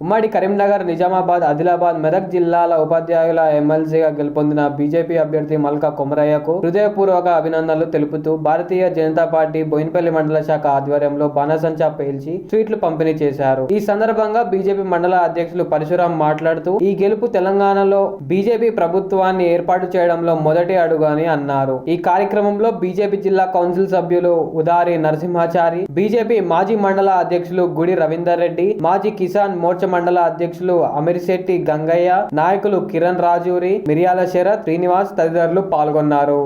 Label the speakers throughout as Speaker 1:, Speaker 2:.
Speaker 1: ఉమ్మడి కరీంనగర్, నిజామాబాద్, ఆదిలాబాద్, మెదక్ జిల్లాల ఉపాధ్యాయుల ఎమ్మెల్సీగా గెలుపొందిన బీజేపీ అభ్యర్థి మల్కా కొమరయ్యకు హృదయపూర్వక అభినందనలు తెలుపుతూ భారతీయ జనతా పార్టీ బోయిన్పల్లి మండల శాఖ ఆధ్వర్యంలో బాణసంచా పేల్చి స్వీట్లు పంపిణీ చేశారు. ఈ సందర్భంగా బీజేపీ మండల అధ్యక్షులు పరశురాం మాట్లాడుతూ ఈ గెలుపు తెలంగాణలో బీజేపీ ప్రభుత్వాన్ని ఏర్పాటు చేయడంలో మొదటి అడుగు అని అన్నారు. ఈ కార్యక్రమంలో బీజేపీ జిల్లా కౌన్సిల్ సభ్యులు ఉదారి నరసింహాచారి, బీజేపీ మాజీ మండల అధ్యక్షులు గుడి రవీందర్ రెడ్డి, మాజీ కిసాన్ మోర్చా మండల అధ్యక్షులు అమీర్శెట్టి గంగయ్య, నాయకులు కిరణ్ రాజూరి, మిరియాల శరత్, శ్రీనివాస్ తదితరులు పాల్గొన్నారు.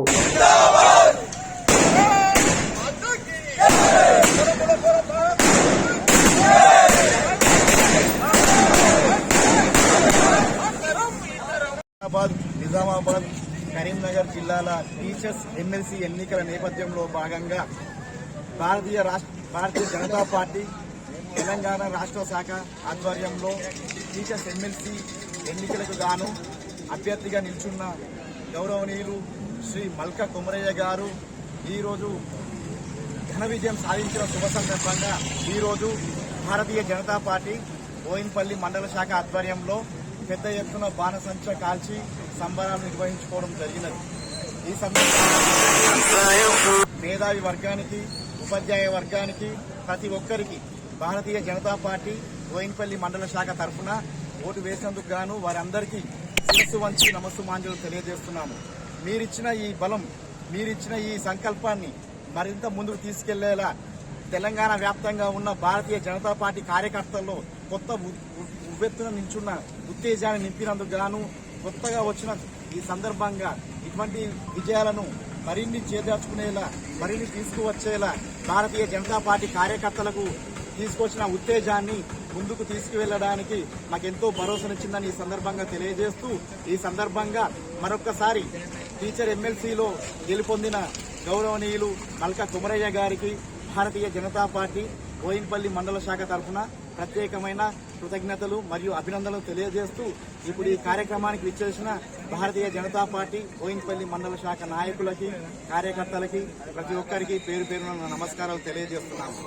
Speaker 2: నిజామాబాద్, కరీంనగర్ జిల్లాల టీచర్స్ ఎమ్మెల్సీ ఎన్నికల నేపథ్యంలో భాగంగా భారతీయ జనతా పార్టీ తెలంగాణ రాష్ట్ర శాఖ ఆధ్వర్యంలో టీచర్స్ ఎమ్మెల్సీ ఎన్నికలకు గాను అభ్యర్థిగా నిల్చున్న గౌరవనీయులు శ్రీ మల్కా కొమరయ్య గారు ఈరోజు ఘన విజయం సాధించిన శుభ సందర్భంగా ఈరోజు భారతీయ జనతా పార్టీ బోయిన్పల్లి మండల శాఖ ఆధ్వర్యంలో పెద్ద ఎత్తున బాణసంచ కాల్చి సంబరాలు నిర్వహించుకోవడం జరిగినది. ఈ సందర్భంగా మేధావి వర్గానికి, ఉపాధ్యాయ వర్గానికి, ప్రతి ఒక్కరికి భారతీయ జనతా పార్టీ బోయిన్పల్లి మండల శాఖ తరఫున ఓటు వేసినందుకు గాను వారందరికీ శిరస్సు వంచి నమస్సుమాంజలు తెలియజేస్తున్నాము. మీరిచ్చిన ఈ బలం, మీరిచ్చిన ఈ సంకల్పాన్ని మరింత ముందుకు తీసుకెళ్లేలా తెలంగాణ వ్యాప్తంగా ఉన్న భారతీయ జనతా పార్టీ కార్యకర్తల్లో కొత్త ఉవ్వెత్తున నించున్న ఉత్తేజాన్ని నింపినందుకు గాను కొత్తగా వచ్చిన ఈ సందర్భంగా ఇటువంటి విజయాలను మరిన్ని చేదార్చుకునేలా, మరిన్ని తీసుకువచ్చేలా భారతీయ జనతా పార్టీ కార్యకర్తలకు తీసుకొచ్చిన ఉత్తేజాన్ని ముందుకు తీసుకువెళ్లడానికి మాకెంతో భరోసానిచ్చిందని ఈ సందర్భంగా తెలియజేస్తూ, ఈ సందర్భంగా మరొక్కసారి టీచర్ ఎమ్మెల్సీలో గెలుపొందిన గౌరవనీయులు మల్కా కొమరయ్య గారికి భారతీయ జనతా పార్టీ బోయిన్పల్లి మండల శాఖ తరఫున ప్రత్యేకమైన కృతజ్ఞతలు మరియు అభినందనలు తెలియజేస్తూ, ఇప్పుడు ఈ కార్యక్రమానికి విచ్చేసిన భారతీయ జనతా పార్టీ బోయిన్పల్లి మండల శాఖ నాయకులకి, కార్యకర్తలకి, ప్రతి ఒక్కరికి పేరు పేరున నమస్కారాలు తెలియజేస్తున్నాము.